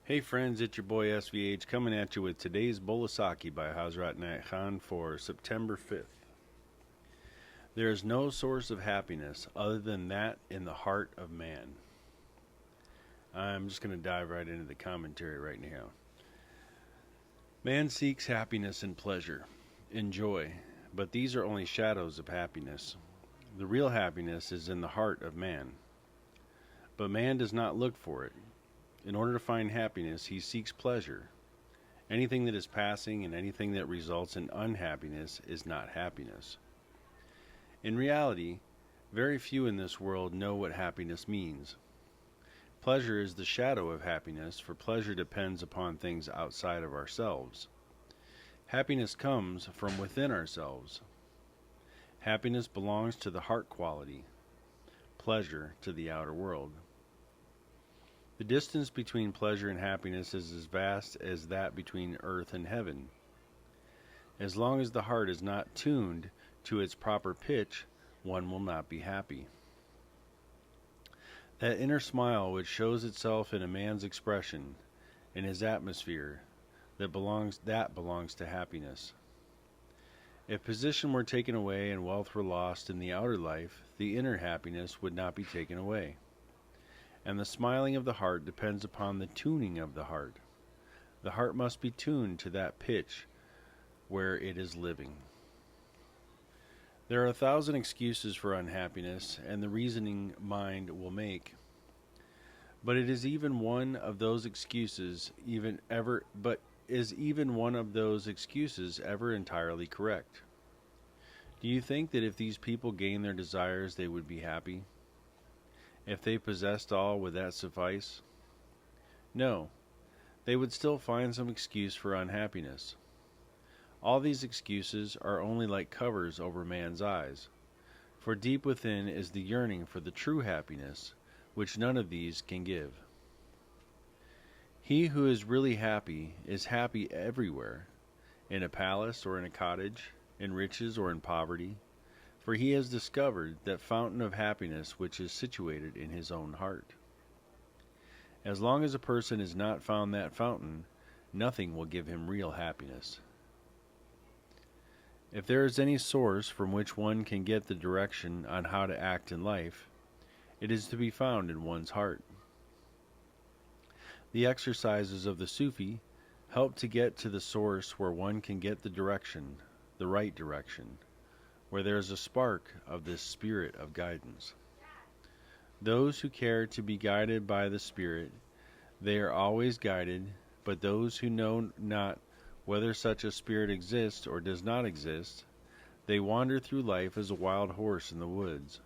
Hey friends, it's your boy SVH coming at you with today's bowl of Saki by Hazrat Inayat for September 5th. There is no source of happiness other than that in the heart of man. I'm just going to dive right into the commentary right now. Man seeks happiness and pleasure, and joy, but these are only shadows of happiness. The real happiness is in the heart of man. But man does not look for it. In order to find happiness, he seeks pleasure. Anything that is passing and anything that results in unhappiness is not happiness. In reality, very few in this world know what happiness means. Pleasure is the shadow of happiness, for pleasure depends upon things outside of ourselves. Happiness comes from within ourselves. Happiness belongs to the heart quality, pleasure to the outer world. The distance between pleasure and happiness is as vast as that between earth and heaven. As long as the heart is not tuned to its proper pitch, one will not be happy. That inner smile which shows itself in a man's expression, in his atmosphere, that belongs to happiness. If position were taken away and wealth were lost in the outer life, the inner happiness would not be taken away. And the smiling of the heart depends upon the tuning of the heart. The heart must be tuned to that pitch where it is living. There are 1,000 excuses for unhappiness, and the reasoning mind will make. But is even one of those excuses ever entirely correct? Do you think that if these people gained their desires, they would be happy? If they possessed all, would that suffice? No, they would still find some excuse for unhappiness. All these excuses are only like covers over man's eyes, for deep within is the yearning for the true happiness, which none of these can give. He who is really happy is happy everywhere, in a palace or in a cottage, in riches or in poverty, for he has discovered that fountain of happiness which is situated in his own heart. As long as a person has not found that fountain, nothing will give him real happiness. If there is any source from which one can get the direction on how to act in life, it is to be found in one's heart. The exercises of the Sufi help to get to the source where one can get the direction, the right direction, where there is a spark of this spirit of guidance. Those who care to be guided by the Spirit, they are always guided, but those who know not whether such a spirit exists or does not exist, they wander through life as a wild horse in the woods,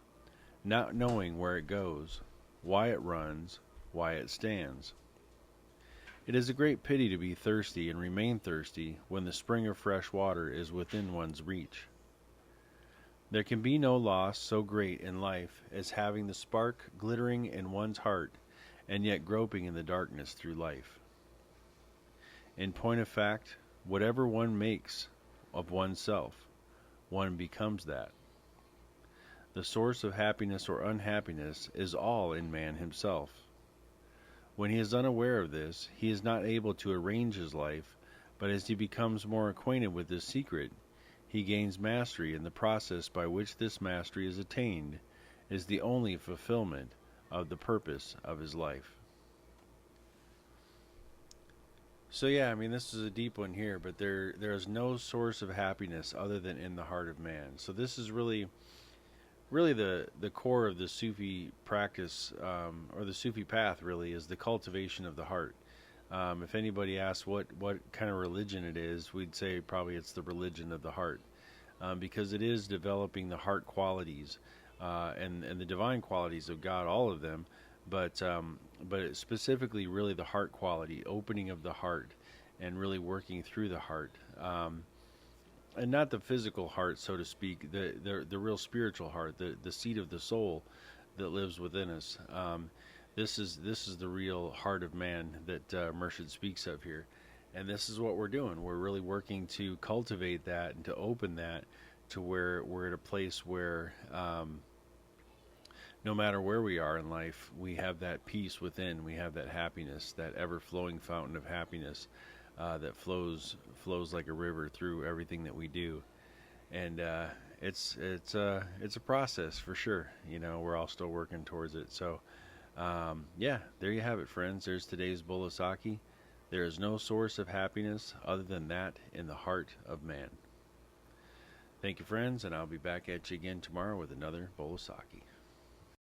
not knowing where it goes, why it runs, why it stands. It is a great pity to be thirsty and remain thirsty when the spring of fresh water is within one's reach. There can be no loss so great in life as having the spark glittering in one's heart and yet groping in the darkness through life. In point of fact, whatever one makes of oneself, one becomes that. The source of happiness or unhappiness is all in man himself. When he is unaware of this, he is not able to arrange his life, but as he becomes more acquainted with this secret, he gains mastery, and the process by which this mastery is attained is the only fulfillment of the purpose of his life. So this is a deep one here, but there is no source of happiness other than in the heart of man. So this is really the core of the Sufi practice, or the Sufi path really, is the cultivation of the heart. If anybody asks what kind of religion it is, we'd say probably it's the religion of the heart, because it is developing the heart qualities and the divine qualities of God, all of them, but it's specifically really the heart quality, opening of the heart, and really working through the heart, and not the physical heart, so to speak, the real spiritual heart, the seat of the soul that lives within us. This is the real heart of man that Murshid speaks of here. And this is what we're doing. We're really working to cultivate that and to open that to where we're at a place where no matter where we are in life, we have that peace within. We have that happiness, that ever-flowing fountain of happiness that flows like a river through everything that we do. And it's a process for sure. You know, we're all still working towards it. So yeah, there you have it, friends. There's today's bowl of Saki. There is no source of happiness other than that in the heart of man. Thank you, friends, and I'll be back at you again tomorrow with another bowl of Saki.